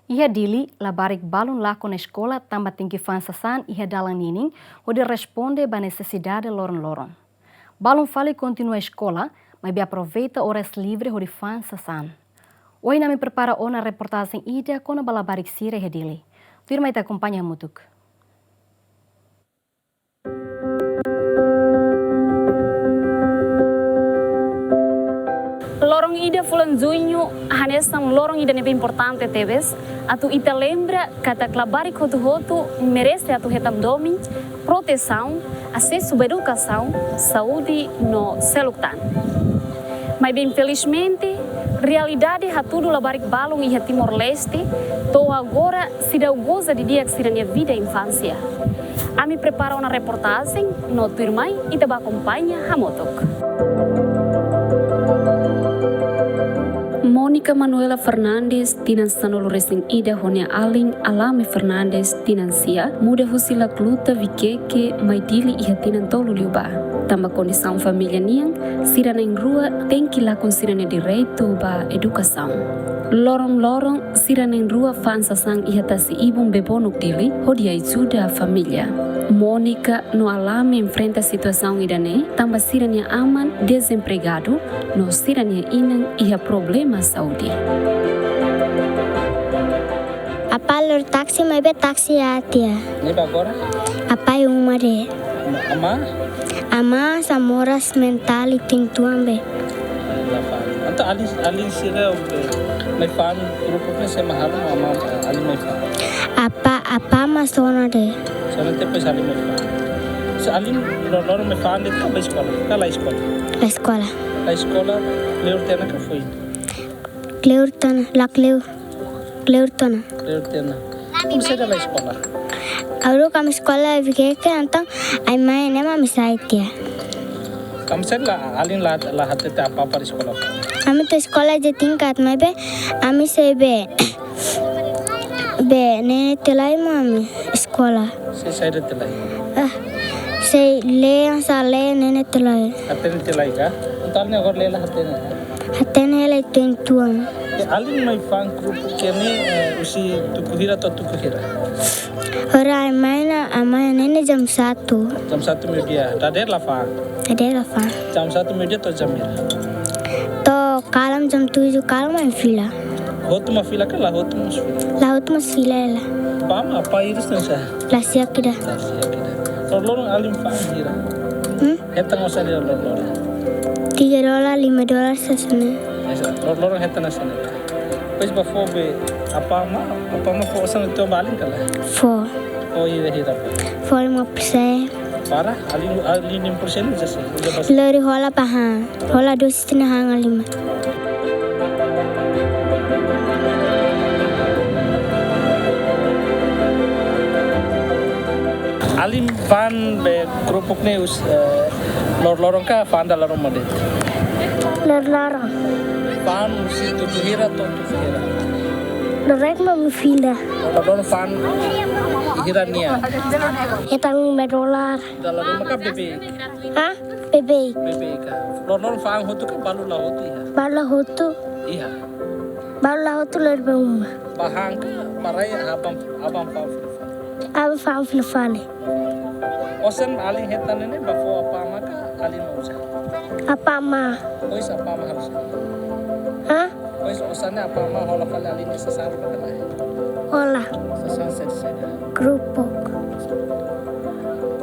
Ia dili labarik balun lako na escola tamba tinggi fansasan ia dalang nining onde responde ba necessidade loron-loron. Balun fale continua a escola, mas be aproveita horas livre onde fansasan. Hoje nami prepara ona reportagem ida com a balabarik sira ia dili. Tu irmã te acompanha mutuk. Lorong ida fulan junho, hanesang lorong ida nebe importante tebes, atu ita lembra kata klabari hotu merece atu retam domin, proteção, acesso à educação, saúde no seluktan. Mas bem infelizmente, realidade hatudo labarik balong e Timor-Leste, to agora se dá goza de dia que se na vida e infância. A me prepara uma reportagem no tua irmã e te acompanha a motok. Mônica Manuela Fernandes tinan sanolo resing ida honia Aling Alame Fernandes tinan sia muda husila kluta vikeke mai dili iha tinan tolu liuba. Tamba condição família niang sirana em rua tem que lá com sirana direito ba educação. Lorong-lorong sirana em rua fansa sang iha tasi ibum bebonuk dili hodia ajuda a família. Mônica no Alame enfrenta a situação idane tamba sirana aman desempregado no sirana inang iha problema saúde. Apa lor taksi mai be taksi atia. Leva agora? Apa yung mare. Ama? Ama sa moras mental e tintuambe. Anta alin sira mai fan grupo pe se mahal ama alin mai fan. Apa masona de. Sana te pe alin mai fan. Sa alin lor mai fan de ka escola. Kala escola. La escola. La escola Cleurtena ka foi. Cleurtena. Como será la escola? Auro kami sekolah vikeke antang ai mai nema misaitia. Kamu será alin la hatte te apa di sekolah. Ami to sekolah je tingkat mai be ami se be nene telai mami sekolah. Saya ada telai. Se le sale nene telai. Hatte telai ka? Antalnya agora lela hatte. Hatene le tentuang. Alin mai fan grupo kene usi tukuhira to tukuhira. Ora maina amai nene jam 1. Jam 1 media. Tadi la fan. Jam 1 media to jam ya. To kalam jam 7 kalam ai fila. Hotu ma fila ka la hotu mus fila. La hotu mas fila la. Pama apa iris nasa? La siak kida. Lorong alin fan hira. Heta ngosali lorong. $3, $5 sasana. Lorong heta nasa. Pois ba fobe apa ma fo sang to balin kala. Fo. Oh iya hira. For 5%. Para alin 5% jasa. Lori hola paha. Hola 2,5. Alin fan be kerupuk ne us lorong ka fan dalam rumah deh. Lorong. Fan usi tukuhira to tukuhira. Lorek mami fila. Lorong fan hira nia. Etang $5. Dalam rumah ka bebe. Hah? Bebe. Bebe ka. Lorong fan hotu ka balu la hotu ya. Bala hotu. Iya. Bala hotu lor buma. Bahang ka parai abang fan. Aba fam filfale. Osen alin hetan ne bafo apa maka alin usa. Apa ma? Pois apa ma harus. Hah? Pois osannya apa ma hola kala alin sesar kala. Hola. Sesar sesar. Grupo.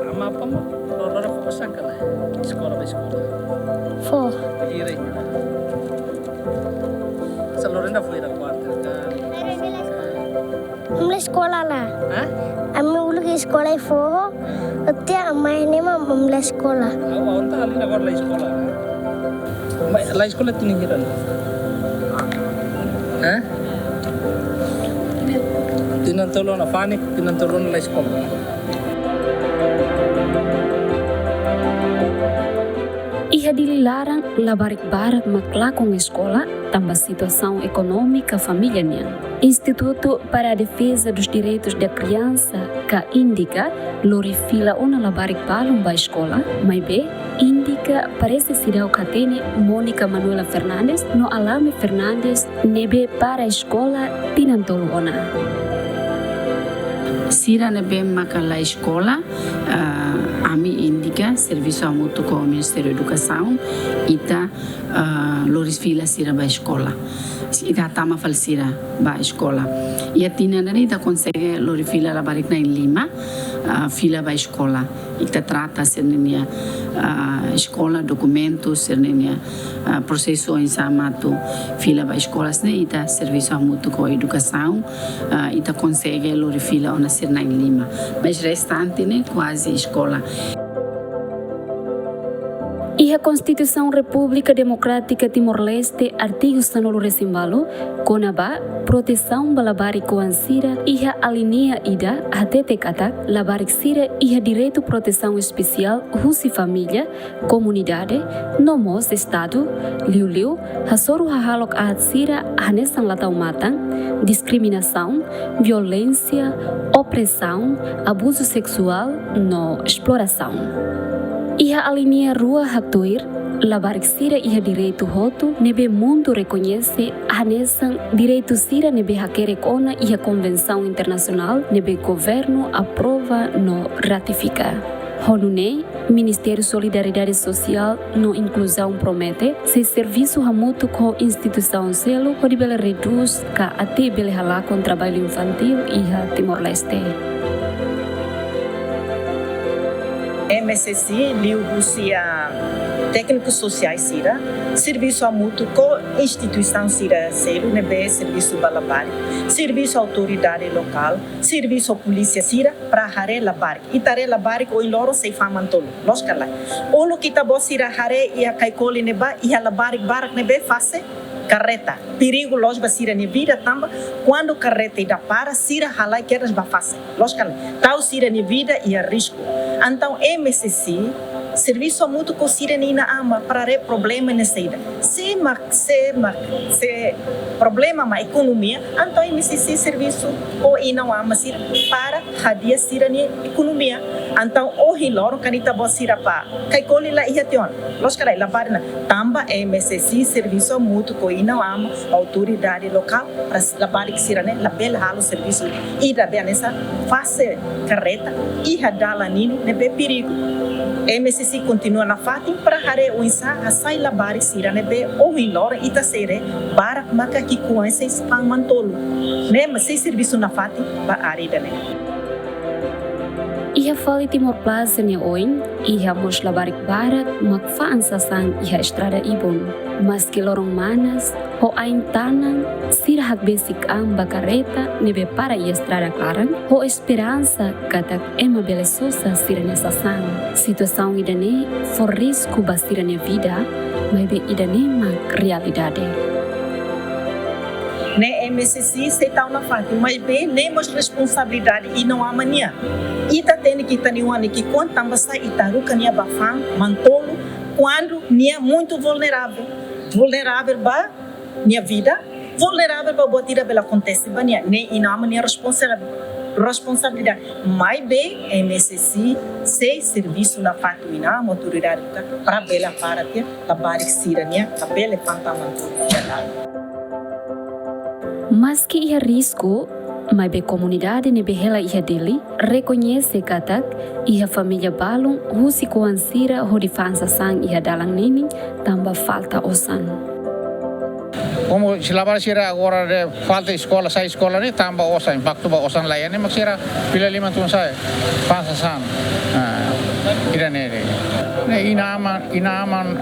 Ama apa ma? Lorong osan kala. Sekolah. Fo. Ire. Salorenda foi da quarta. Amla sekolah lah. Hah? Ami ulu ke sekolah fo. Atia amai ne ma amla sekolah. Awa onta alin agora la escola. La escola tini hira. Hah? Tinantolon na panik, tinantolon la escola. Iha dilarang labarik barak maklakong escola tambah situação econômica família niang. Instituto para a Defesa dos Direitos da Criança, que indica lori fila ona labarik balong ba escola, mas be indica parece sidau katene Mônica Manuela Fernandes no Alame Fernandes nebe para a escola Tinantolo Ona. Sira nebe makala escola, ami indica serviço mútuo com o Ministério da Educação ita Loris Fila sira ba escola. Ita tama fal sira ba escola. Ia tina nari ita consegue Loris Fila la barik na in Lima, fila ba escola. Ita trata sernia escola documentos sernia processo em samatu fila ba escola ne ita serviço mútuo com a educação ita consegue Loris Fila ona ser na in Lima. Mas restante né quase escola. E a Constituição República Democrática Timor-Leste, artigo sanolo resimbalo, konaba, proteção balabari koansira, iha alinea ida, hatete katak, labarik sira, iha direito proteção especial, husi família, comunidade, nomos estado, liu-liu, hasoru hahalok ahat sira, hanesan latau matang, discriminação, violência, opressão, abuso sexual, no exploração. Iha alinea rua haktuir, labarik sira iha direito hotu, nebe mundo reconhece hanesan direito sira nebe hakerek ona iha convenção internacional, nebe governo aprova no ratifica. Honune, Ministério Solidariedade Social no Inclusão promete, se serviço hamutu com instituição selo, pode bele reduz ka ate bele hala com trabalho infantil iha Timor-Leste. MSC, Liu Rússia, técnicos sociais Sira, serviço mútuo com instituição Sira Selo, nebe serviço balabari, serviço autoridade local, serviço polícia Sira, para hare labari. Itare labari o iloro sei famantolo, loskala. Olo kita bo Sira hare ia kaikoli neba, ia labari barak nebe face carreta. Perigo losba Sira ne vida tamba, quando carreta ida para, Sira halai queras ba face. Loskala. Tal Sira ne vida ia risco. Então, MSC, serviço mútuo com Sira Nina ama para re problema nessa ida. Se problema ma economia, então MSC serviço o ina ama Sira para hadia Sira ni economia. Então, o hiloro kanita bo Sira pa. Kai koli la ia tion. Los carai la parna tamba MSC serviço mútuo com ina ama autoridade local para la barik Sira ne la bel halo serviço ida bem nessa face carreta e hadala nini nebe perigo. MSC continua na fatin para hare o insa a sai la barik Sira nebe o hiloro ita sere barak maka ki kuanse spang mantolo. Ne mas serviço na fatin ba arida ne. Iha fali Timor Plaza ne oin, iha mos labarik barak makfaan sasang iha estrada ibon. Mas que lorong manas, ho ain tanan, sira hak basic ang bakareta nebe para ia estrada clarang, ho esperança katak ema belesosa sira ne sasang. Situação idane for risco basira ne vida, mas be idane mak realidade. Ne MSC se tal na fatin, mas bem nemos responsabilidade e não há mania. Ita tem que taniuani que quando tambasa itaru kania bafang mantolo quando nia muito vulnerável ba minha vida, vulnerável ba botira bela acontece ba nia ne ina mania responsabilidade. Mas bem MSC se serviço na fatin ina autoridade para bela para ter la barik Sira nia la bela pantamantolo. Mas que ia risco, mas be comunidade ne behela ia dele, reconhece katak ia família balon, husi koansira hodi fansa sang ia dalang nini, tamba falta osan. Como se lavar sira agora de falta escola, sai escola ni tamba osan, bakto ba osan layan ni maksira pila lima tun sai, fansa sang. Ira nere. Ne inaman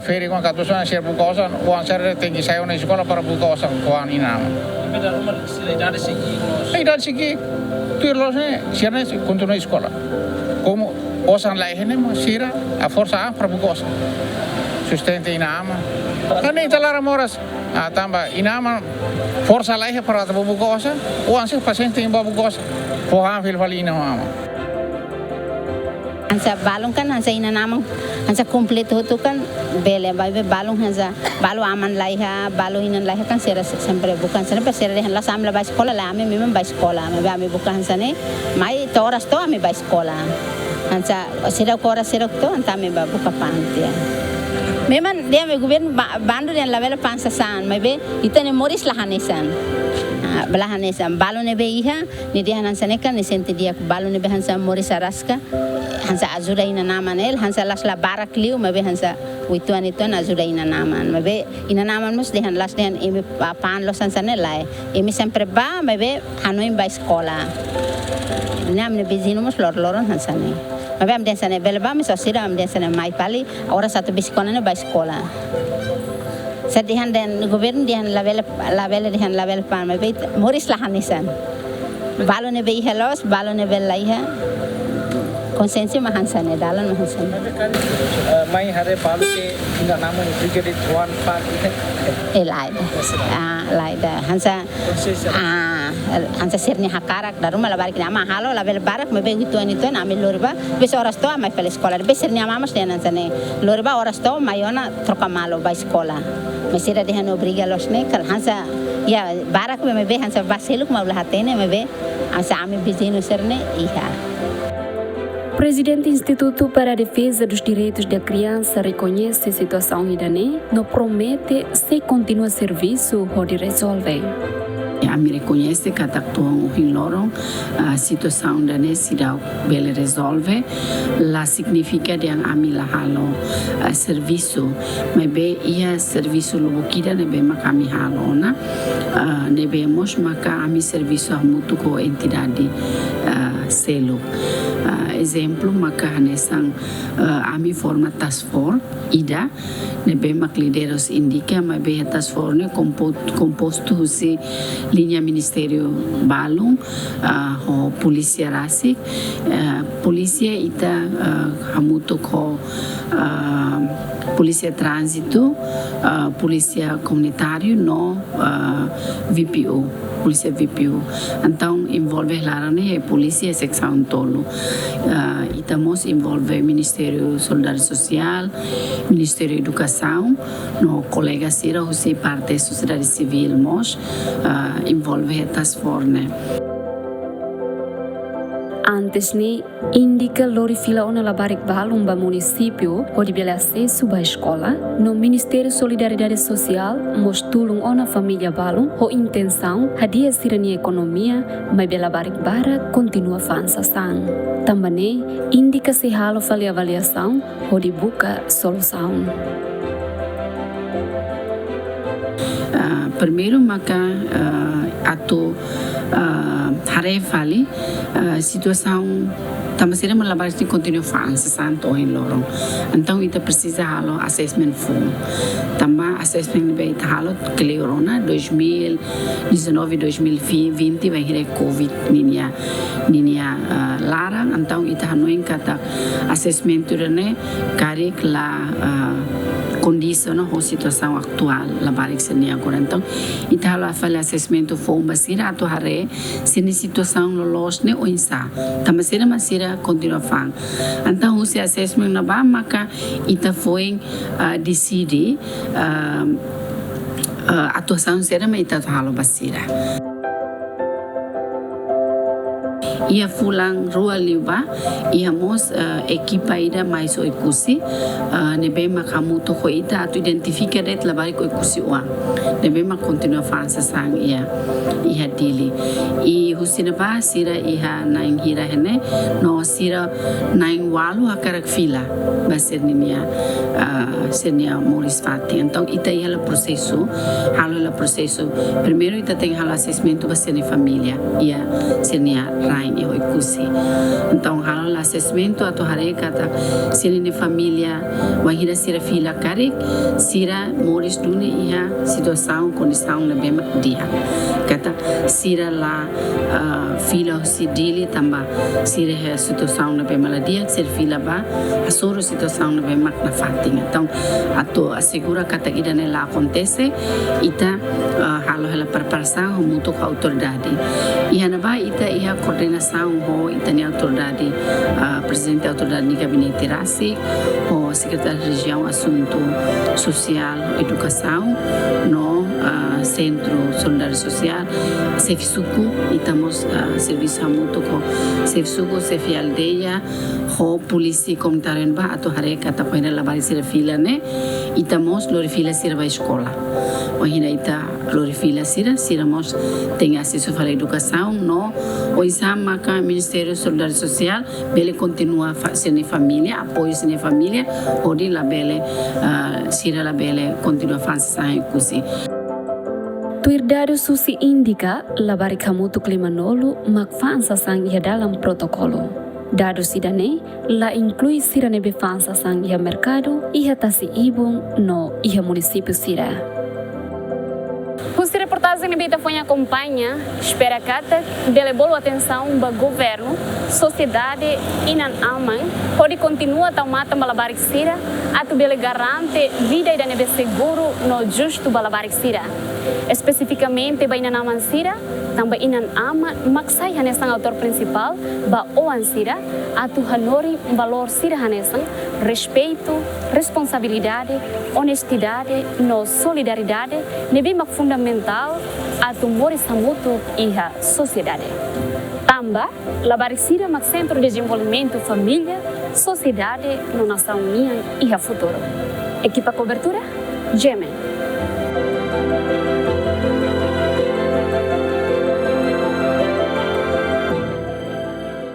feri kon katusan share buka osan, uang share tinggi saya na escola para buka osan kuan inaman. Beda rumah dari segi. Dari segi tu losne share continua escola. Como osan layan ni maksira a força para buka osan. Sustente inaman. Kan ini telara moras. Tamba inaman força layan para buka osan, uang sih paciente yang buka osan. Pohon fil falina mama. Hansa balong kan hansa ina namang hansa kompleto tu kan bele bae balong hansa balo aman laiha balo inan laiha kan sera sempre bukan sana per sera han la samla ba sekolah la ame memang ba sekolah ame bukan hansa ne mai toras to ame ba sekolah Hansa sira kora sira to antame ba buka pantia. Memang dia me governo bandu yang lavela pansasan, maybe ita ne moris lahanesan. Belahanesan balone be iha ni dia hansaneka ni sente dia balone be hansa moris araska. Hansa ajuda ina naman el hansa lasla barak liu maybe hansa wituan itu ajuda ina naman. Maybe ina naman mus dia las dia emi pan los hansane lai. Emi sempre ba maybe hanoin ba sekolah. Namne bezino mus lor-loron hansane. Maybe am dia sana belba mis asira am dia sana mai pali ora satu bisikona ba sekolah. Sedihan dan governo dihan lavel pan maybe moris lahanisan. Balone be halos balone be laiha. Konsensi mahansane dalan mahansane. Mai hare balu ke ina nama brigade tuan pak laida hansa sirni hakarak daru malabarik nama halo label barak mebe gituan itu amil lorba bes oras to mai pel sekolah bes sirni amamas dia nansane lorba oras to mayona troka malo ba sekolah mesira dihan obriga losne kal hansa ya barak mebe hansa baseluk maulah hatene mebe hansa ami bizino sirne iha. Presidente Instituto para a Defesa dos Direitos da Criança reconhece a situação idane, não promete se continua serviço pode resolver. A me reconhece que atuam em loro a situação da necessidade bele resolve la significa de ami la halo serviço mas be ia serviço logo kida nebe makami halo na nebe mos maka ami serviço mutu ko entidade selo exemplo maka hanesang ami forma task force ida nebe mak lideros indica mas be task force ne composto si linha Ministério Balung, polícia rasik, polícia ita hamuto ko polícia trânsito, polícia comunitário no VPO, polícia VPO. Então envolve lá né polícia secção tolo. Itamos envolve Ministério Solidariedade Social, Ministério Educação, no colega sira husi parte sociedade civil mos envolve task force. Antes ni indica lori fila ona labarik balung ba município pode bela acesso ba escola no Ministério Solidariedade Social mos tulung ona família balung ho intenção hadia sirani ekonomia mai bela barik bara continua fansa sang tambane indica se halo fali avaliação ho dibuka solução. Primeiro maka atau hari fali situação tamasira malabar de continue fansa santo em lorong então ita precisa halo assessment form tamba assessment be ita halo corona 2019 2020 vai hire covid ninia larang então ita hanoin kata assessment turne karik la kondisi na ho situação atual la barik seni agora então ita halo fali assessment form basira atu hare sini situação lolos ne o insa tamasira masira continua fang então o assessment na ba maka ita foi decide atuação será mas ita halo basira ia fulang rua liba ia mos equipa ida mais o ikusi nebe makamu to ko ita atu identifica det labari ko ikusi uang nebe mak continua fansa sang ia dili i husina ba sira iha naing hira hene no sira naing walu akarak fila basernia senia moris fati então ita ia la processo halo la processo primeiro ita tem halo assessment baseni família ia senia rain eu ikusi então halo la assessment atau hari kata sini família wahida sira fila karik sira moris dunia iha situação condição na bem dia kata sira la fila si dili tamba sira he situação na bem maladia sira fila ba asoro situação na bem na fatinga então atau assegura kata ida nela acontece ita halo hela preparação muito autoridade iha na ba ita iha coordena coordenação ho itani autoridade presidente da autoridade do gabinete RASIC, o secretário de região assunto social educação no centro solidário social Sefisuku estamos serviço mútuo com Sefisuku Sefi aldeia ho polisi komunitário ba atau hareka ta poina labari sira fila ne estamos lori fila sira ba escola ohina ita lori fila sira mos tem acesso à educação no o exame que o Ministério Solidário Social bele continua fazendo família apoio sua família odi la bele sira la bele continua fazendo cosi. Tuirdado Susi indica labari kamutu klimanolu makfansa sang ia dalam protokolo. Dado sidane la inclui sirane befansa sang ia mercado ia tasi ibong no ia município sira. Essa reportagem que foi acompanha, espera cata, dele boa atenção do governo, sociedade e nan aman, pode continuar a tomar balabarik sira, atu bele garante vida e dane seguro no justo balabarik sira. Especificamente ba inan aman sira, também inan ama maksai hanesang autor principal ba oan sira, atu hanori valor sira hanesang, respeito, responsabilidade, honestidade, no solidariedade, nebe mak fundamental atu mori samutu iha sociedade. Tamba, labarisira mak centro de desenvolvimento família, sociedade, no nação unia iha futuro. Equipa cobertura, Gemen.